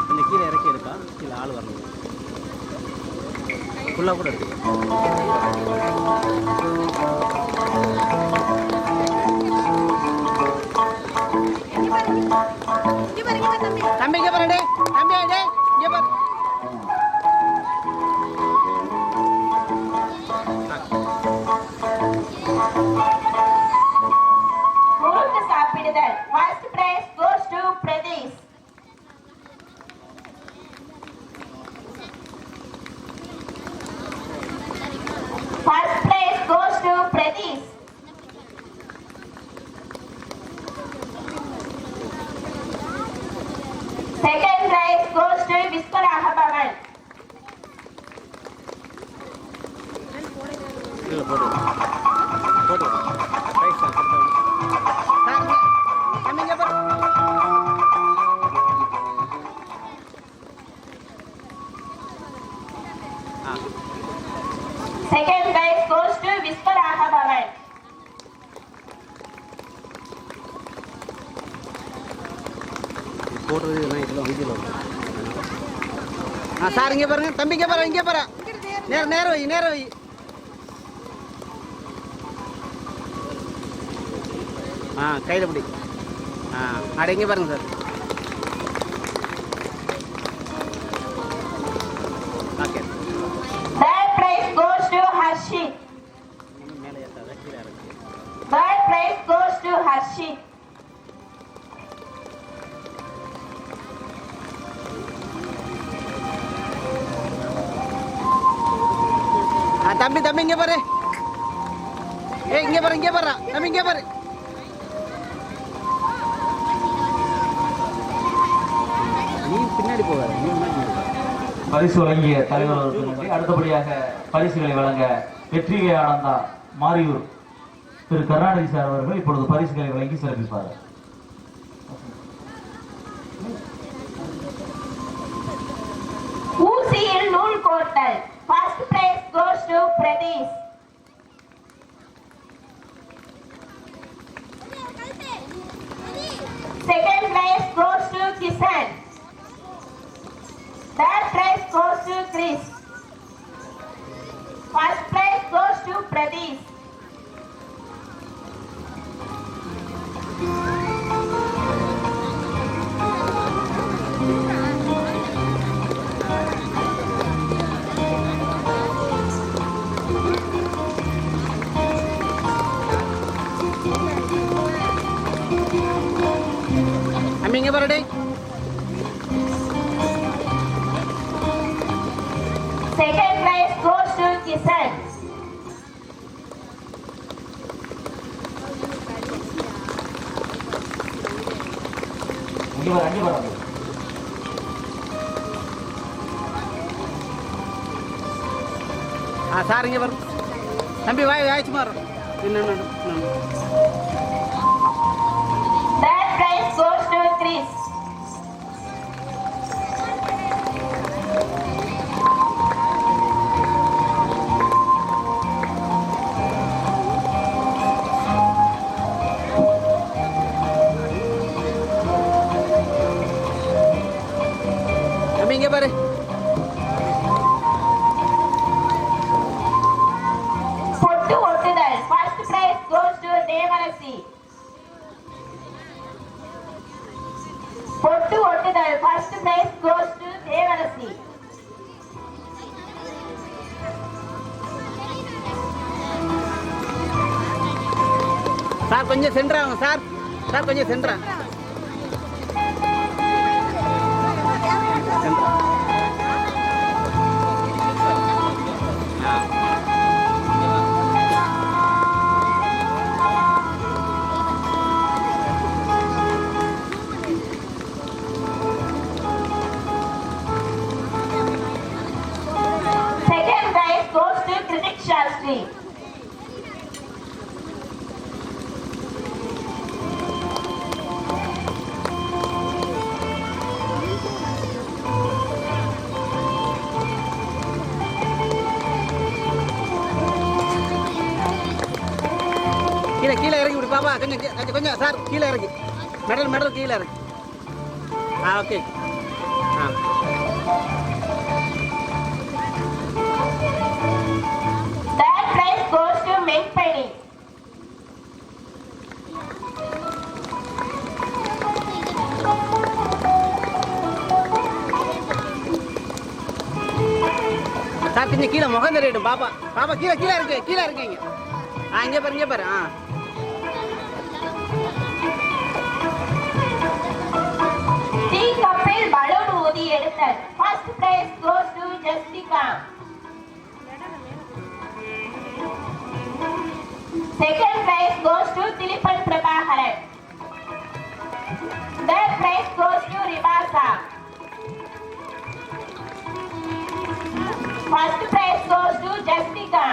இந்த கீழே இறக்கி எடுப்பா. கீழே ஆள் வரணும். ஃபுல்லா கூட இருக்கு. தம்பி இங்க பாரு. தம்பி இங்க பாரு. போட்டு ரைட் சார் சார் தம்பிங்க பாரு Second prize goes to Viswanath Bhavan. போடுறது இதெல்லாம் இதெல்லாம் வீடியோவில் சார் இங்கே பாருங்க தம்பி இங்கே பாரு இங்கே பாரு நேரம் வை கையில் பிடி அட இங்கே பாருங்க sir okay Third prize goes to Harshit. மேலே ஏற்றாத கீழே இறங்கு Third prize goes to Harshit. தம்பி இங்கே பாரு இங்கே பாரு தம்பி இங்கே பாரு நீ பின்னாடி போகாத நீ முன்னாடி பரிசு வழங்கிய தலைவர் அவர்களுக்கு நன்றி. அடுத்தபடியாக பரிசுகளை வழங்க வெற்றிகை ஆனந்தா மாரியூர் திரு கருணாநிதி சார் அவர்கள் இப்பொழுது பரிசுகளை வழங்கி சிறப்பிப்பார்கள். ஊசியில் நூல் கோர்த்தல். First prize goes to Pradesh. Second prize goes to Kisan. Third prize goes to Chris. First prize goes to Pradesh. தம்பி இங்கே பாருடே Second prize goes to Kisan. அங்கே வர சார் இங்கே பாரு தம்பி வாய்ச்சி மாறும் Third prize goes to Chris. தம்பி இங்கே பாரு பொட்டு ஒட்டுதல். First prize goes to Devarasi. பொட்டு ஒட்டுதல். First prize goes to Devarasi. Sir கொஞ்சம் சென்றாங்க சார் கொஞ்சம் சென்றா Second prize goes to Kritik Shastri. கீழே இறங்கி விடு பாப்பா கொஞ்சம் சார் கீழே இறங்கி மெடல் கீழே இறங்கி okay Third prize goes to Menkpeni. Sir கொஞ்சம் கீழே முகம் தெரியிடும் பாப்பா கீழே இருக்கீங்க இங்கே பாரு டீ கப்பில் பலூன் ஊதி எடுத்தல். First prize goes to Justika. Second prize goes to Tilipan Prabhakaran. Third prize goes to Ribasa. First prize goes to Justika.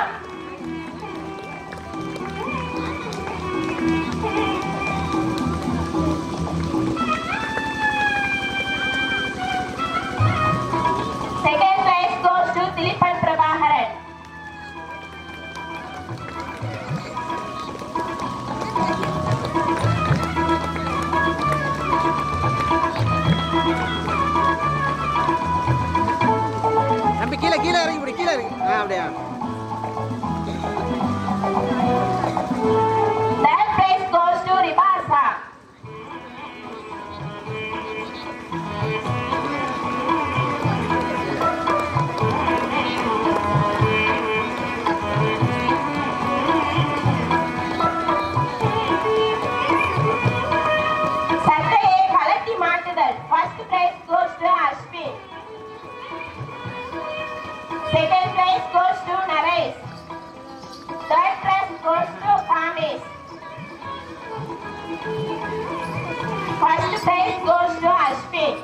goes to Kamesh. First prize goes to Ashwin.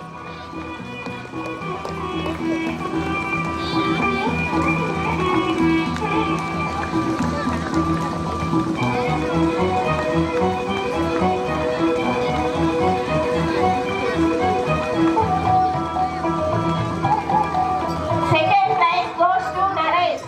Second prize goes to Naresh.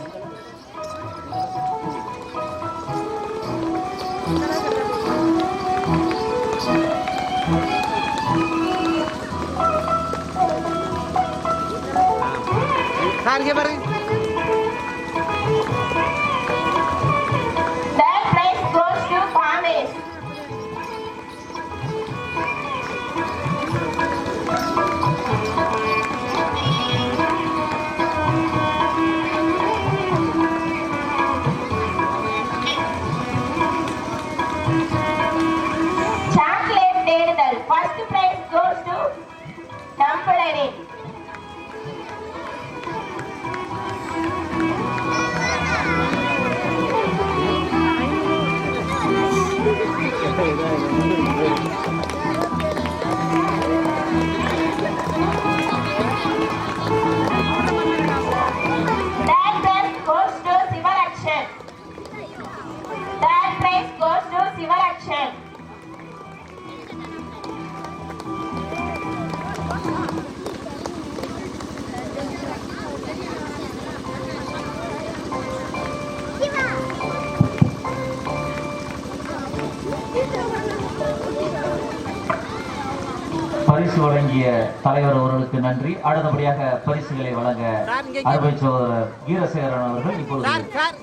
Sir இங்கே பாருங்க. Third prize goes to Kamesh. Chocolate தேடுதல். First prize goes to Nampalani. Third prize goes to Sivarakshan. Third prize goes to Sivarakshan. பரிசு வழங்கிய தலைவர் அவர்களுக்கு நன்றி. அடுத்தபடியாக பரிசுகளை வழங்க அருமை சகோதரர் வீரசேகரன் அவர்கள் இப்பொழுது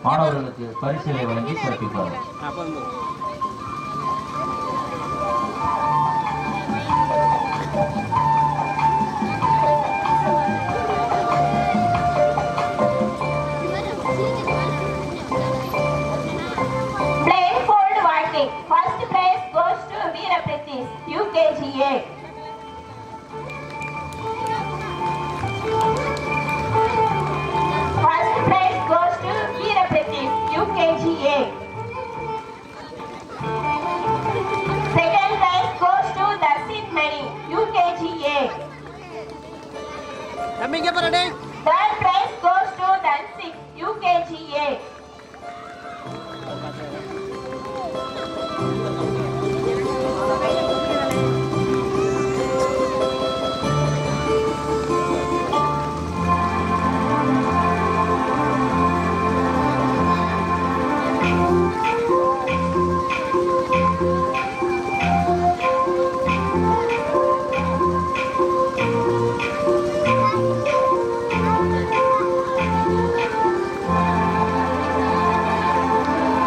மாணவர்களுக்கு பரிசுகளை வழங்கி சிறப்பிப்பார்கள். Blindfold walking. First prize goes to Veera Pritish, UKGA. First prize goes to Veera Pritish, UKGA. Second prize goes to Darshit Mani, UKGA. தம்பி இங்கே பாருடே. Third prize goes to Dansik, UKGA.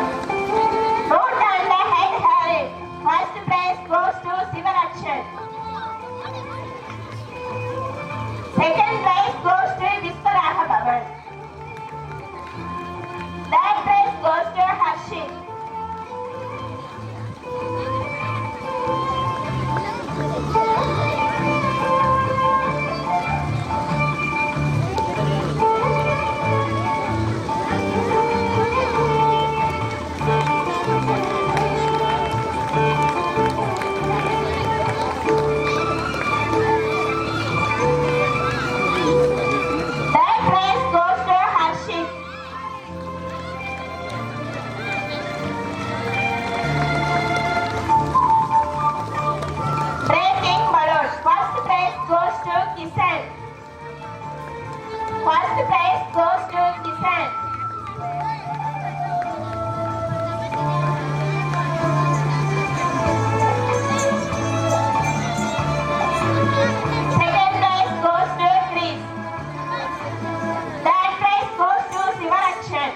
Root and the head herring. First prize goes to Sivarakshan. Second prize goes to Visparaha Bhavan. Third prize goes to Harshit. Third prize goes to Harshit. Breaking balloon. First prize goes to Kisan. First prize goes to Kisan. Second prize goes to Chris. Third prize goes to Sivarakshan.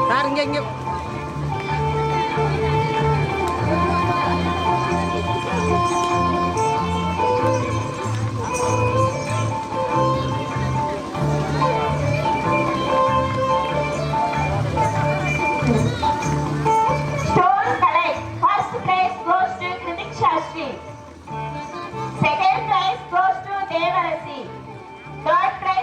Sir இங்கே. Stone collect. First prize goes to Kritik Shastri. Second prize goes to Devarasi. Third prize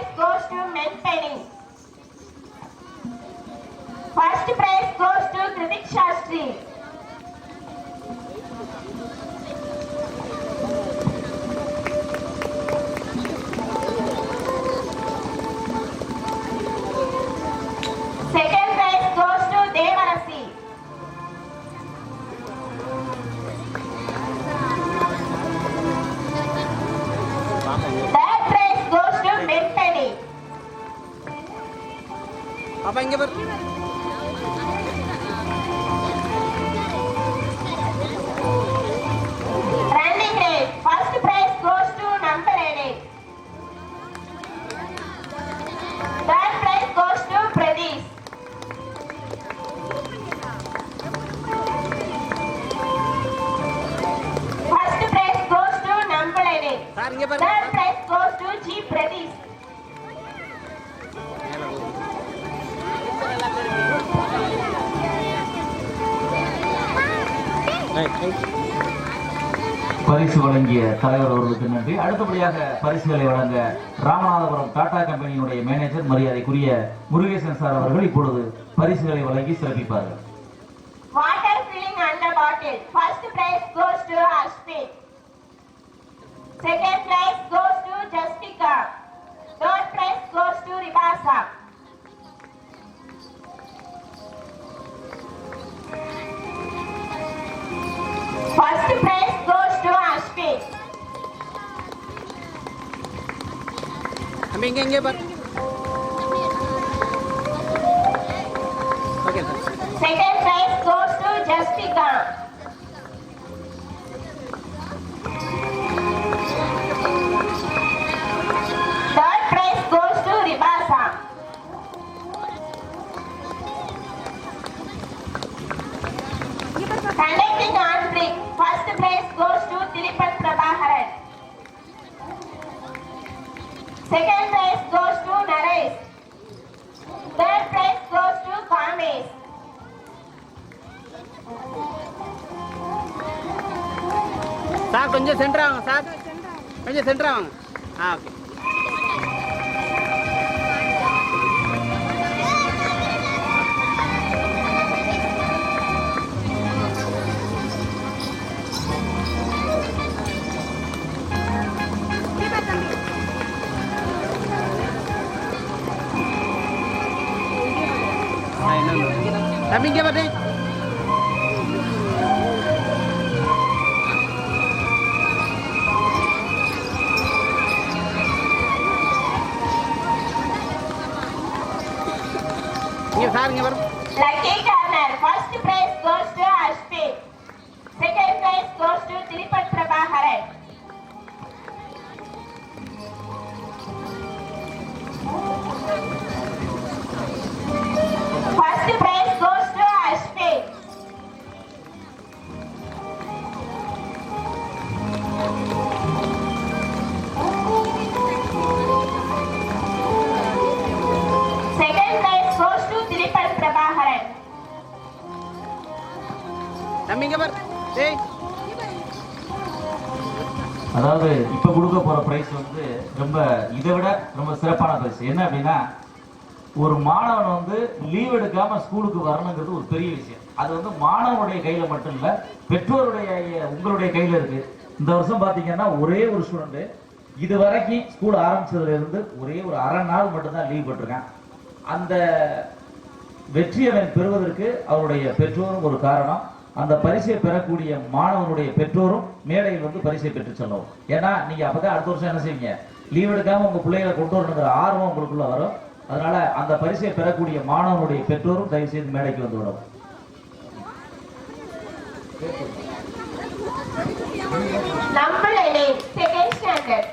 Tanushree. Second prize goes to Devarasi. Third prize goes to Mentally. பாப்பா இங்க பாரு. Running race. First prize goes to number 8. Third prize goes to Pradesh. First prize goes to number 11. Sir இங்க பாரு. Third prize goes to G. Pradesh. பரிசு வழங்கிய தலைவர் அவர்களுக்கு நன்றி. அடுத்தபடியாக பரிசுகளை வழங்க ராமநாதபுரம் டாடா கம்பெனியினுடைய மேனேஜர் மரியாதைக்குரிய முருகேசன் சார் அவர்கள் இப்பொழுது பரிசுகளை வழங்கி சிறப்பிப்பார்கள். Water filling under bottle. First prize goes to Ashwin. Second prize goes to Justika. Third prize goes to Ribasa. First prize goes to Ashwin. தம்பி இங்க பாரு. Okay sir. Second prize goes to Justika. Third prize goes to Ribasa. Conducting on brick. First prize goes to Tilipat Prabhaharan. Second prize goes to Naresh. Third prize goes to Kamesh. Sir கொஞ்சம் centre ஆகுங்க sir. கொஞ்சம் centre ஆகுங்க. Okay. தம்பி இங்க பாரு. இங்க sir இங்க வரும். Lucky corner. First prize goes to Ashwin. Second prize goes to Tilipat Prabhaharan. First prize goes to Ashwin. Second prize goes to Tilipat Prabhaharan. தம்பி இங்க பாரு. ஏய் அதாவது இப்ப கொடுக்க போற பிரைஸ் வந்து ரொம்ப இதை விட ரொம்ப சிறப்பான பிரைஸ். என்ன அப்படின்னா, ஒரு மாணவன் வந்து லீவ் எடுக்காம ஸ்கூலுக்கு வரணுங்கிறது ஒரு பெரிய விஷயம். அது வந்து மாணவனுடைய கையில மட்டும் இல்ல, பெற்றோருடைய உங்களுடைய கையில இருக்கு. இந்த வருஷம் பாத்தீங்கன்னா ஒரே ஒரு ஸ்டூடெண்ட் இது வரைக்கும் ஸ்கூல் ஆரம்பிச்சதுல இருந்து ஒரே ஒரு அரை நாள் மட்டும்தான் லீவ் போட்டிருக்கான். அந்த வெற்றியை பெறுவதற்கு அவருடைய பெற்றோரும் ஒரு காரணம். அந்த பரிசை பெறக்கூடிய மாணவனுடைய பெற்றோரும் மேடையில் வந்து பரிசை பெற்று செல்லவும். ஏன்னா நீங்க அப்பதான் அடுத்த வருஷம் என்ன செய்வீங்க, லீவ் எடுக்காம உங்க பிள்ளைகளை கொண்டு வரணுங்கிற ஆர்வம் உங்களுக்குள்ள வரும். அதனால அந்த பரிசை பெறக்கூடிய மாணவனுடைய பெற்றோரும் தயவு செய்து மேடைக்கு வந்து விடும். Number 11, second standard.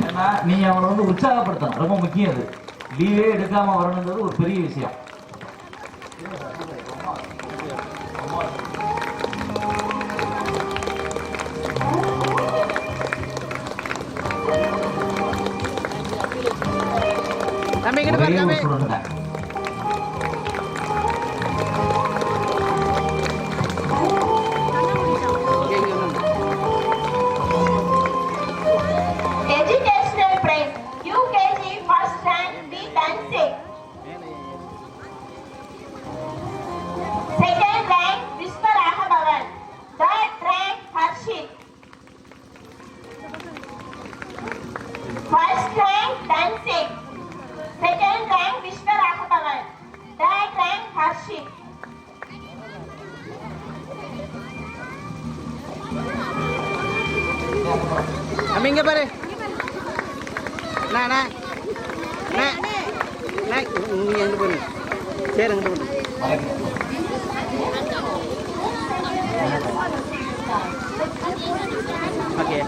ஏன்னா நீங்க அவனை வந்து உற்சாகப்படுத்தணும், ரொம்ப முக்கியம். அது லீவே எடுக்காம வரணுங்கிறது ஒரு பெரிய விஷயம். தம்பி இங்க பாரு. தம்பி Educational prize, UKG first rank B. Tansik. Second rank இங்க பாரு நான் நீ எங்க போறீங்க சரி எங்க போறீங்க ஓகே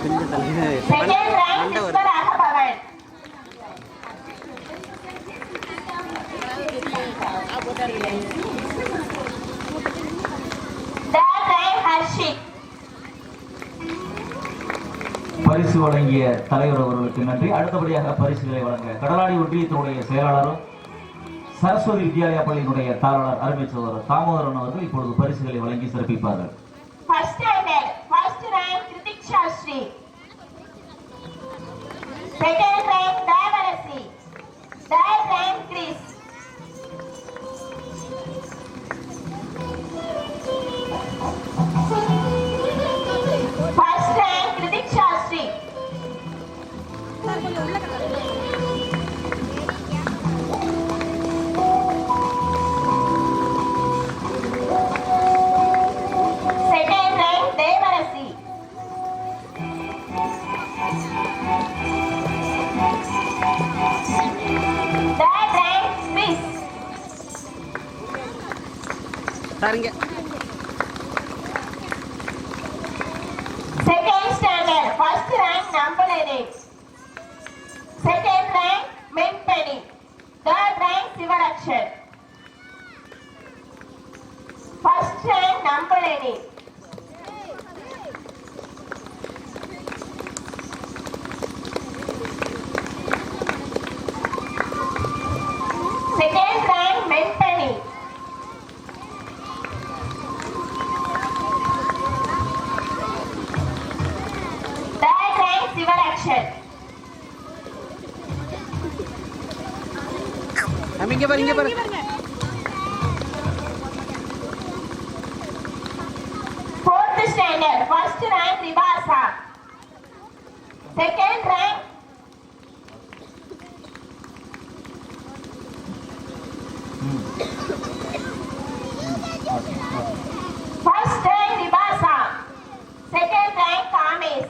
கொஞ்சம் தள்ளி Second rank மண்டை Mr. வரும் Raghavan. Third rank Harshit. பரிசு வழங்கிய தலைவர் அவர்களுக்கு நன்றி. அடுத்தபடியாக பரிசுகளை வழங்க கடலாடி ஒன்றியத்தினுடைய செயலாளரும் சரஸ்வதி வித்யாலயா பள்ளியினுடைய தாளர் அருமை சகோதரர் தாமோதரன் அவர்கள் இப்பொழுது பரிசுகளை வழங்கி சிறப்பிப்பார்கள். First standard, first rank Kritik Shastri. Second rank Davarasi. Third rank Chris. First rank Kritik Shastri. Second rank Devarasi. Third rank Chris. சரிங்க Second standard, first rank Nambalere. Second rank Menpeni. Third rank Sivarakshan. First rank Nambalere. Second rank Menpeni. Third rank Sivarakshan. நம்ம இங்க பாரு Fourth standard, first rank Ribasa. Second rank first rank Ribasa. Second rank Kamesh.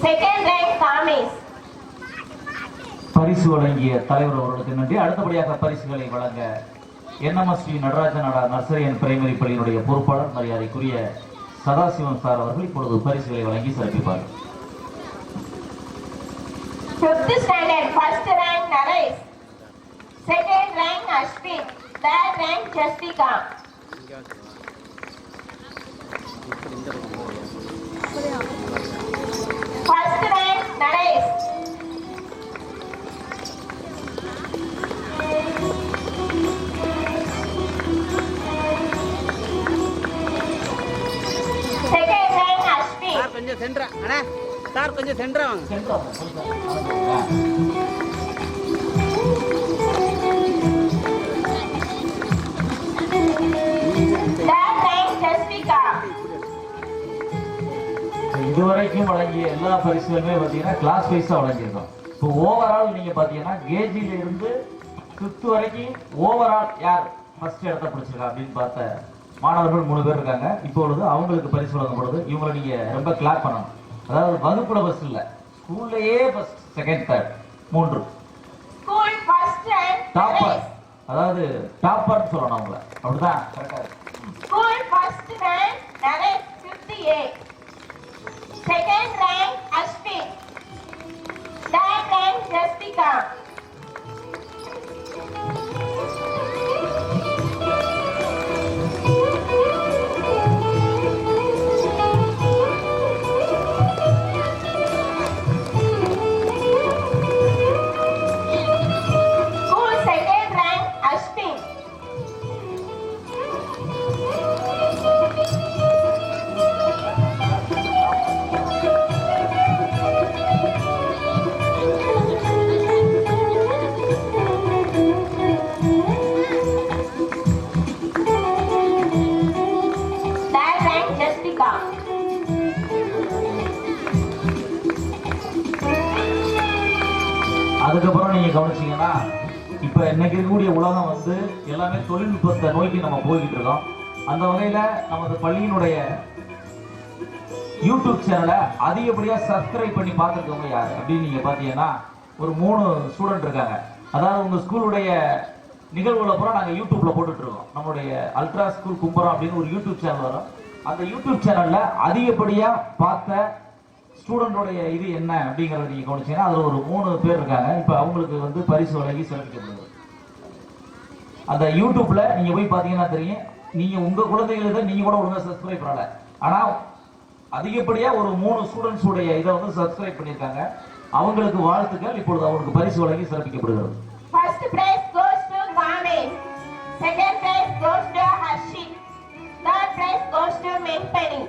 Second rank Kamesh. பரிசு வழங்கிய தலைவர் அவர்களுக்கு நன்றி. அடுத்தபடியாக பரிசுகளை வழங்க NMS Shri Natarajan nursery and primary பள்ளியினுடைய பொறுப்பாளர் மரியாதைக்குரிய சதாசிவம் சார் அவர்கள் இப்பொழுது பரிசுகளை வழங்கி சிறப்பிப்பார்கள். Fifth standard, first rank Naresh. Second rank Ashwin. Third rank Jastika. First rank Naresh. Second rank Ashwin. Sir கொஞ்சம் சென்ட்ரா அண்ணா சார் கொஞ்சம் சென்ட்ரா வாங்க Third rank Jastika. இதுவரைக்கும் வழங்கிய எல்லா பரிசுகளுமே பார்த்தீங்கன்னா கிளாஸ் வைஸாக வழங்கியிருக்கோம். இப்போ ஓவரால் நீங்க பார்த்தீங்கன்னா கேஜில இருந்து 5th வரைக்கும் ஓவரால் யார் ஃபர்ஸ்ட் இடத்தை பிடிச்சிருக்கா அப்படின்னு பார்த்த மாணவர்கள் 3 பேர் இருக்காங்க. இப்பொழுது அவங்களுக்கு பரிசு வழங்கப்படுது. இவங்களை நீங்க ரொம்ப கிளாப் பண்ணணும். அதாவது வகுப்புல பஸ் இல்ல, ஸ்கூல்லையே first second third 3 School first rank topper, Naresh. அதாவது டாப்பர்னு சொல்லணும் அவங்கள. அப்படிதான் கரெக்டா இருக்கு. School first rank Naresh 58. Second rank Ashwin. Third rank Jastika. School second rank Ashwin. அதுக்கப்புறம் நீங்க கவனிச்சீங்கன்னா இப்ப இன்னைக்கு இருக்கக்கூடிய உலகம் வந்து எல்லாமே தொழில்நுட்பத்தை நோக்கி நம்ம போய்கிட்டு இருக்கோம். அந்த வகையில நமது பள்ளியினுடைய யூடியூப் சேனலை அதிகப்படியா சப்ஸ்கிரைப் பண்ணி பார்த்துருக்கவங்க யாரு அப்படின்னு நீங்க பாத்தீங்கன்னா ஒரு 3 ஸ்டூடெண்ட் இருக்காங்க. அதாவது உங்க ஸ்கூலுடைய நிகழ்வுகளை பூரா நாங்க யூடியூப்ல போட்டுட்டு இருக்கோம். நம்மளுடைய அல்ட்ரா ஸ்கூல் கும்பரம் அப்படின்னு ஒரு யூடியூப் சேனல் வரும். அந்த யூடியூப் சேனல்ல அதிகப்படியா பார்த்த ஸ்டூடெண்டோடைய இது என்ன அப்படிங்கறத நீங்க கவனிச்சீங்கன்னா அதுல ஒரு 3 பேர் இருக்காங்க. இப்ப அவங்களுக்கு வந்து பரிசு வழங்கி சிறப்பிக்கப்படுது. அந்த யூடியூப்ல நீங்க போய் பாத்தீங்கன்னா தெரியும். நீங்க உங்க குழந்தைகளுக்கு நீங்க கூட ஒழுங்கா சப்ஸ்கிரைப் பண்ணல, ஆனா அதிகப்படியா ஒரு 3 ஸ்டூடெண்ட்ஸ் உடைய இதை வந்து சப்ஸ்கிரைப் பண்ணிருக்காங்க. அவங்களுக்கு வாழ்த்துக்கள். இப்பொழுது அவங்களுக்கு பரிசு வழங்கி சிறப்பிக்கப்படுகிறது. First prize goes to Ganesh. Second prize goes to Harshit. Third prize goes to Menpeni.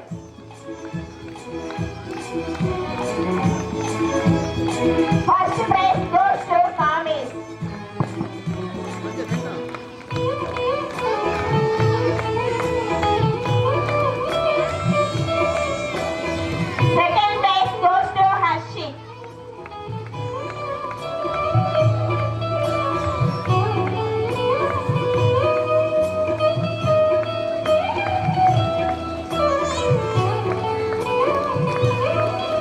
First prize goes to Ganesh. Second prize goes to Harshit.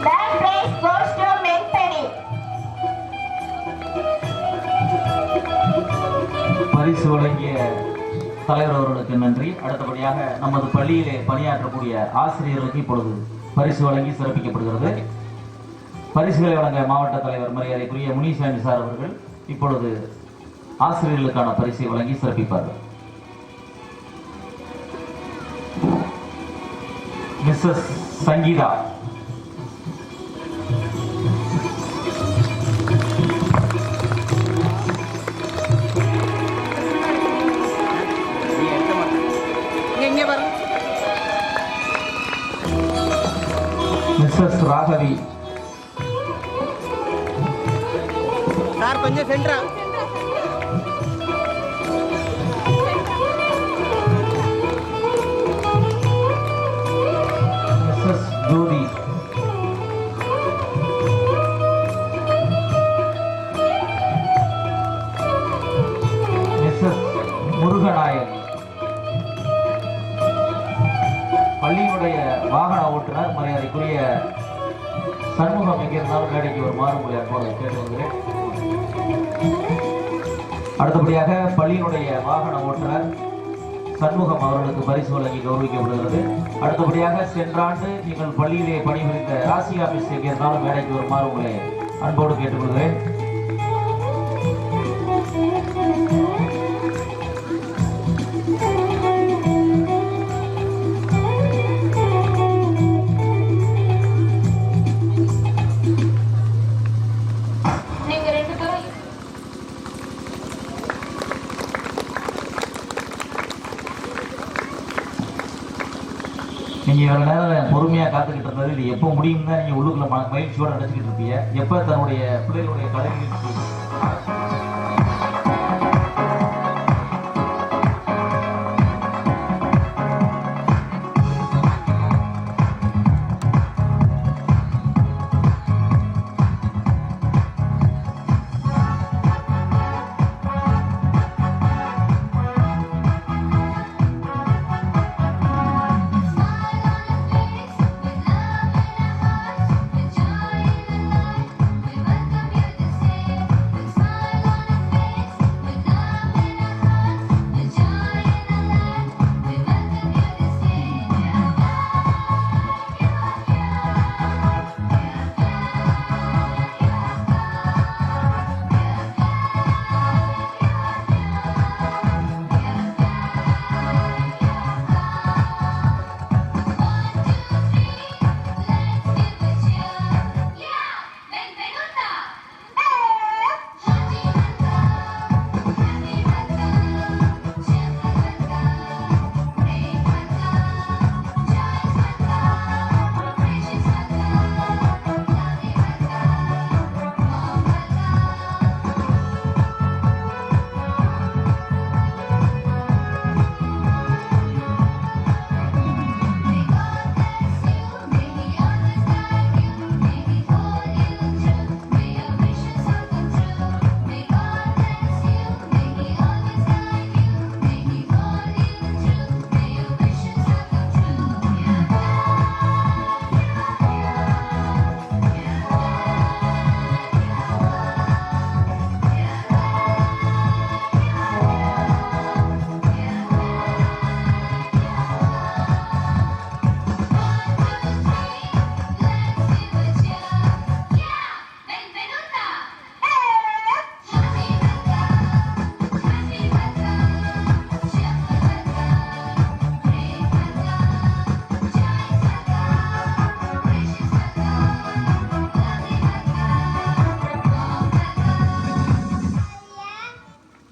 Third prize goes to Menpeni. பரிசு வழங்கிய தலைவர் அவர்களுக்கு நன்றி. அடுத்தபடியாக நமது பள்ளியிலே பணியாற்றக்கூடிய ஆசிரியர்களுக்கு இப்பொழுது பரிசு வழங்கி சிறப்பிக்கப்படுகிறது. பரிசுகளை வழங்க மாவட்ட தலைவர் மரியாதைக்குரிய முனிசாமி சார் அவர்கள் இப்பொழுது ஆசிரியர்களுக்கான பரிசை வழங்கி சிறப்பிப்பார்கள். மிஸ்ஸஸ் சங்கீதா, இங்க பாருங்க. மிஸ்ஸஸ் ராகவி, சார் கொஞ்சம் சென்ட்ரா. மிஸ்ஸஸ் ஜோதி, மிஸ்ஸஸ் முருகநாயக், பள்ளியினுடைய வாகன ஓட்டுநர் மரியாதைக்குரிய சண்முகம் எங்கே இருந்தாலும் மேடைக்கு ஒரு மாறுமொழி அன்போடு கேட்டு வருகிறேன். அடுத்தபடியாக பள்ளியினுடைய வாகன ஓட்டுநர் சண்முகம் அவர்களுக்கு பரிசு வழங்கி கௌரவிக்கப்படுகிறது. அடுத்தபடியாக சென்ற ஆண்டு நீங்கள் பள்ளியிலே பணிபுரிந்த ராசியா மிஸ் எங்கே இருந்தாலும் மேடைக்கு ஒரு மாறுமொழி அன்போடு கேட்டுக்கொள்கிறேன். நீங்க 2 பேரும் நீங்க இவ்வளவு நேரம் பொறுமையா காத்துக்கிட்டு இருந்தது இது எப்போ முடியும் தான் நீங்க உள்ளுக்குள்ள மகிழ்ச்சியோட நினைச்சுக்கிட்டு இருப்பீங்க. எப்ப தன்னுடைய பிள்ளைகளுடைய கலை நிகழ்ச்சி